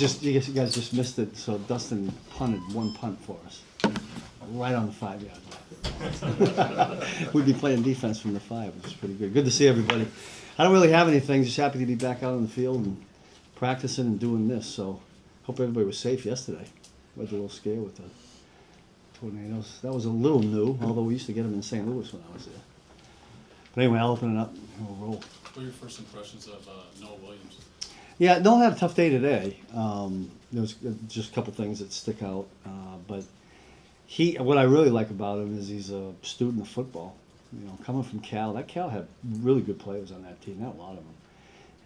You guys just missed it. So Dustin punted one punt for us, right on the 5-yard line. We'd be playing defense from the 5, which is pretty good. Good to see everybody. I don't really have anything. Just happy to be back out on the field and practicing and doing this. So hope everybody was safe yesterday. I was a little scared with the tornadoes. That was a little new, although we used to get them in St. Louis when I was there. But anyway, I'll open it up and we'll roll. What were your first impressions of Noah Williams? Yeah, Noah had a tough day today. There was just a couple things that stick out, but what I really like about him is he's a student of football. You know, coming from Cal, that Cal had really good players on that team, not a lot of them.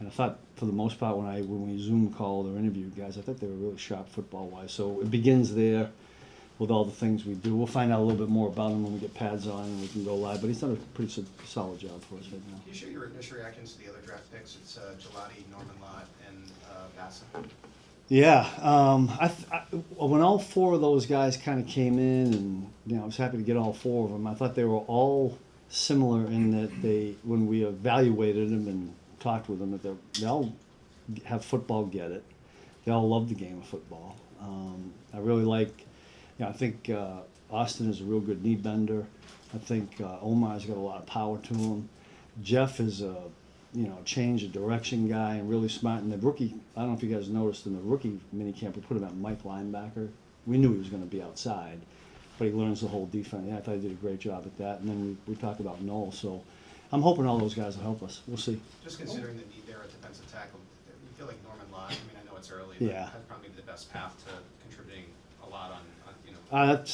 And I thought, for the most part, when we Zoom called or interviewed guys, I thought they were really sharp football-wise. So it begins there with all the things we do. We'll find out a little bit more about him when we get pads on and we can go live. But he's done a pretty solid job for us right now. Can you share your initial reactions to the other draft picks? It's Gelati, Norman Lott, and Bassett. Yeah, when all 4 of those guys kind of came in, and I was happy to get all 4 of them. I thought they were all similar in that when we evaluated them and talked with them, that they all have football, get it. They all love the game of football. I really like. I think Austin is a real good knee bender. I think Omar's got a lot of power to him. Jeff is a change of direction guy and really smart. And the rookie, I don't know if you guys noticed, in the rookie minicamp, we put him at Mike linebacker. We knew he was going to be outside, but he learns the whole defense. Yeah, I thought he did a great job at that. And then we talked about Noel. So I'm hoping all those guys will help us. We'll see. Just considering the need there at defensive tackle, you feel like Norman Lott, I know it's early, but yeah, that's probably the best path to contributing a lot on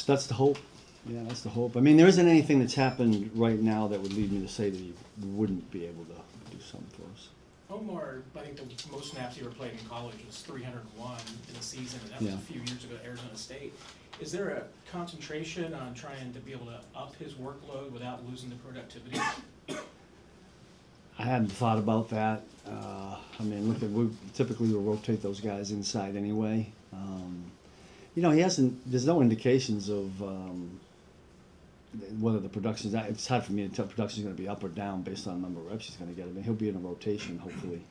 that's the hope. Yeah, that's the hope. I mean, there isn't anything that's happened right now that would lead me to say that he wouldn't be able to do something for us. Omar, I think the most snaps he ever played in college was 301 in a season, and that was a few years ago at Arizona State. Is there a concentration on trying to be able to up his workload without losing the productivity? I hadn't thought about that. I mean, we typically will rotate those guys inside anyway. He hasn't. There's no indications of whether the production's. It's hard for me to tell if production's going to be up or down based on the number of reps he's going to get. I mean, he'll be in a rotation. Hopefully,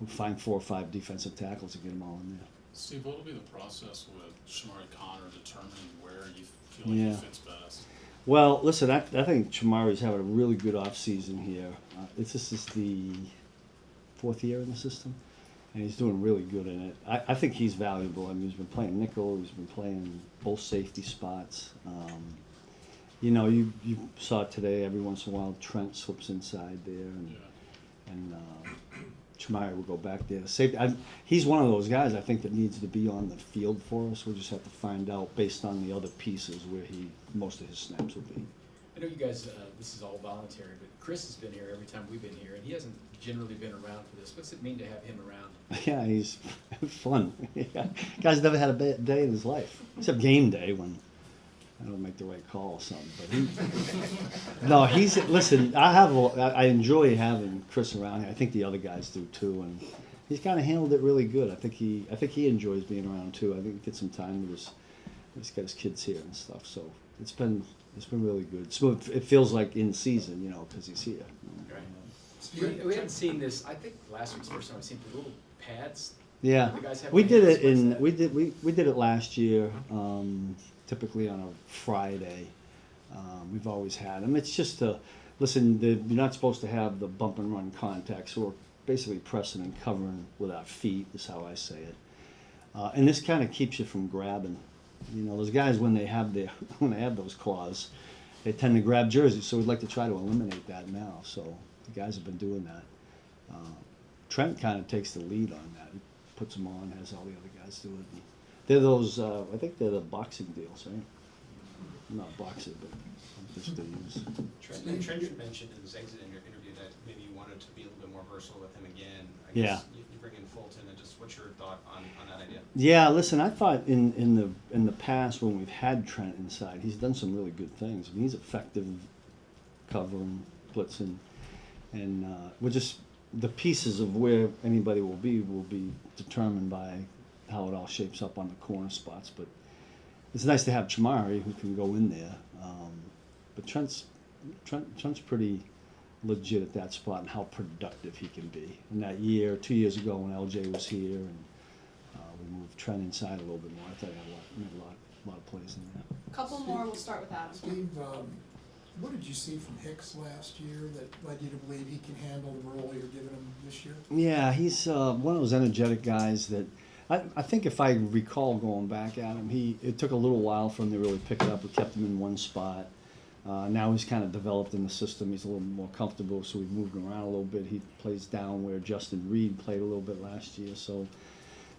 we'll find 4 or 5 defensive tackles and get them all in there. Steve, what will be the process with Chamari Connor determining where you feel like he fits best? Well, listen, I think Chamari's having a really good off season here. This is the 4th year in the system, and he's doing really good in it. I think he's valuable. I mean, he's been playing nickel. He's been playing both safety spots. You saw it today. Every once in a while, Trent slips inside there, and Chamari will go back there. Safety. He's one of those guys I think that needs to be on the field for us. We'll just have to find out based on the other pieces where most of his snaps will be. I know you guys, this is all voluntary, but Chris has been here every time we've been here, and he hasn't generally been around for this. What's it mean to have him around? Yeah, he's fun. Guy's never had a bad day in his life, except game day when I don't make the right call or something. But listen. I enjoy having Chris around here. I think the other guys do too, and he's kind of handled it really good. I think he enjoys being around too. I think he gets some time with he's got his kids here and stuff. So it's been really good. So it feels like in season, because he's here. We haven't seen this. I think last week's first time I've seen the little pads. Yeah, The guys have we on did hands. it we did it last year. Typically on a Friday. We've always had them. It's just listen. You're not supposed to have the bump and run contact, so we're basically pressing and covering with our feet. Is how I say it. And this kind of keeps you from grabbing. Those guys when they have those claws, they tend to grab jerseys. So we'd like to try to eliminate that now. So the guys have been doing that. Trent kind of takes the lead on that. He puts them on, has all the other guys do it. They're those. I think they're the boxing deals, right? Not boxing, but just to use. Trent mentioned in his exit interview that maybe you wanted to be a little bit more versatile with him again. I guess you bring in Fulton, and just what's your thought on that idea? Yeah, listen, I thought in the past when we've had Trent inside, he's done some really good things. I mean, he's effective covering, blitzing, and we're just the pieces of where anybody will be determined by how it all shapes up on the corner spots. But it's nice to have Chamari who can go in there. But Trent's pretty legit at that spot and how productive he can be. In that year, 2 years ago when LJ was here, and Trent inside a little bit more. I thought he made a lot of plays in there. Couple more, we'll start with Adam. Steve, what did you see from Hicks last year that led you to believe he can handle the role you're giving him this year? Yeah, he's one of those energetic guys that I think if I recall going back at him, it took a little while for him to really pick it up. We kept him in one spot. Now he's kind of developed in the system. He's a little more comfortable, so we've moved him around a little bit. He plays down where Justin Reed played a little bit last year. So,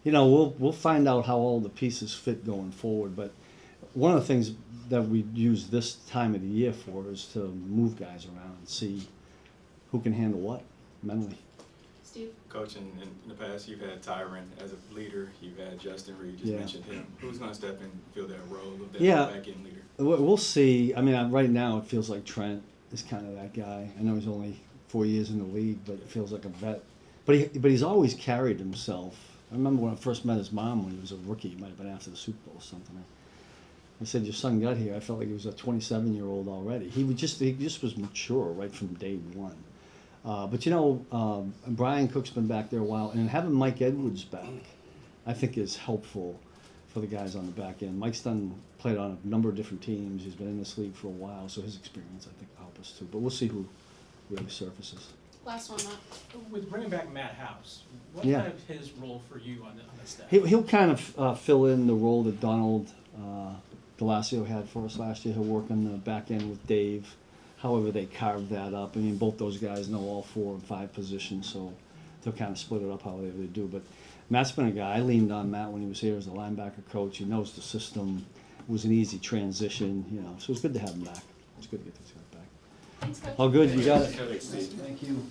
we'll find out how all the pieces fit going forward. But one of the things that we use this time of the year for is to move guys around and see who can handle what mentally. Steve? Coach, in the past, you've had Tyron as a leader. You've had Justin Reed, just Yeah. mentioned him. Who's going to step in and fill that role of that Yeah. back-end leader? We'll see. I mean, right now it feels like Trent is kind of that guy. I know he's only 4 years in the league, but it feels like a vet. But he's always carried himself. I remember when I first met his mom when he was a rookie. It might have been after the Super Bowl or something. I said, "Your son got here." I felt like he was a 27-year-old already. He just was mature right from day one. But Brian Cook's been back there a while, and having Mike Edwards back, I think is helpful for the guys on the back end. Mike's played on a number of different teams. He's been in this league for a while, so his experience I think will help us too. But we'll see who really surfaces. Last one, Matt. With bringing back Matt House, what Yeah. kind of his role for you on the staff? He'll kind of fill in the role that Donald Delasio had for us last year. He'll work on the back end with Dave. However they carve that up. I mean, both those guys know all 4 and 5 positions, so they'll kind of split it up however they do. But Matt's been a guy. I leaned on Matt when he was here as a linebacker coach. He knows the system. It was an easy transition, so it's good to have him back. It's good to get these guys back. Thanks, Coach. Oh, good, you got it. Thanks, Steve. Thank you.